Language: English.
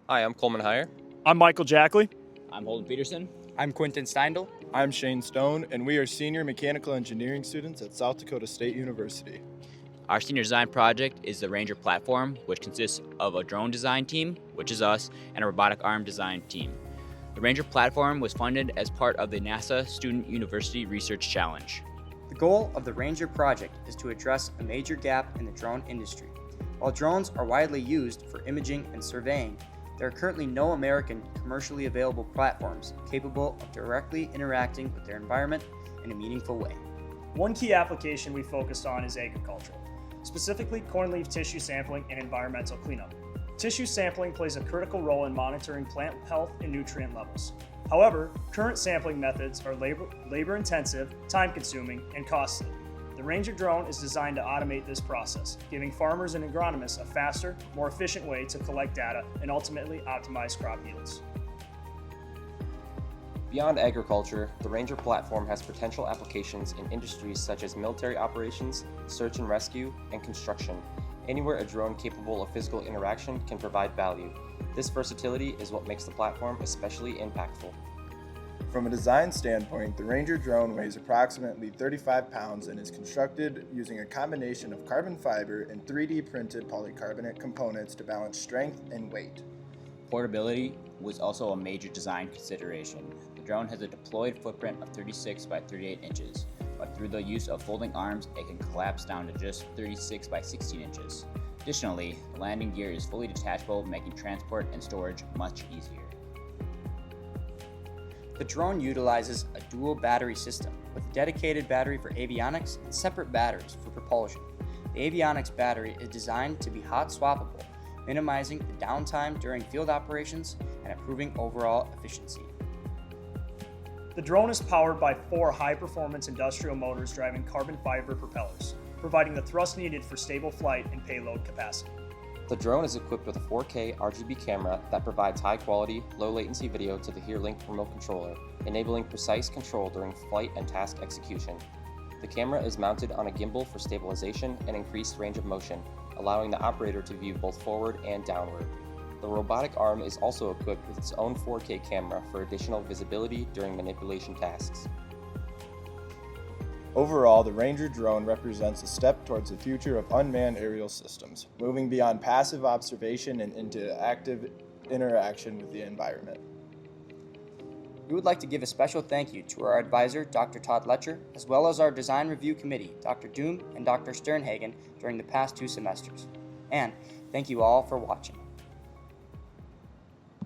Hi, I'm Coleman Heyer. I'm Michael Jackley. I'm Holden Peterson. I'm Quentin Steindl. I'm Shane Stone, and we are senior mechanical engineering students at South Dakota State University. Our senior design project is the Ranger platform, which consists of a drone design team, which is us, and a robotic arm design team. The Ranger platform was funded as part of the NASA Student University Research Challenge. The goal of the Ranger project is to address a major gap in the drone industry. While drones are widely used for imaging and surveying, there are currently no American commercially available platforms capable of directly interacting with their environment in a meaningful way. One key application we focused on is agricultural, specifically corn leaf tissue sampling and environmental cleanup. Tissue sampling plays a critical role in monitoring plant health and nutrient levels. However, current sampling methods are labor-intensive, time-consuming, and costly. The Ranger drone is designed to automate this process, giving farmers and agronomists a faster, more efficient way to collect data and ultimately optimize crop yields. Beyond agriculture, the Ranger platform has potential applications in industries such as military operations, search and rescue, and construction. Anywhere a drone capable of physical interaction can provide value. This versatility is what makes the platform especially impactful. From a design standpoint, the Ranger drone weighs approximately 35 pounds and is constructed using a combination of carbon fiber and 3D printed polycarbonate components to balance strength and weight. Portability was also a major design consideration. The drone has a deployed footprint of 36 by 38 inches, but through the use of folding arms, it can collapse down to just 36 by 16 inches. Additionally, the landing gear is fully detachable, making transport and storage much easier. The drone utilizes a dual battery system with a dedicated battery for avionics and separate batteries for propulsion. The avionics battery is designed to be hot swappable, minimizing the downtime during field operations and improving overall efficiency. The drone is powered by 4 high-performance industrial motors driving carbon fiber propellers, providing the thrust needed for stable flight and payload capacity. The drone is equipped with a 4K RGB camera that provides high-quality, low-latency video to the HereLink remote controller, enabling precise control during flight and task execution. The camera is mounted on a gimbal for stabilization and increased range of motion, allowing the operator to view both forward and downward. The robotic arm is also equipped with its own 4K camera for additional visibility during manipulation tasks. Overall, the Ranger drone represents a step towards the future of unmanned aerial systems, moving beyond passive observation and into active interaction with the environment. We would like to give a special thank you to our advisor, Dr. Todd Letcher, as well as our design review committee, Dr. Doom and Dr. Sternhagen, during the past 2 semesters. And thank you all for watching.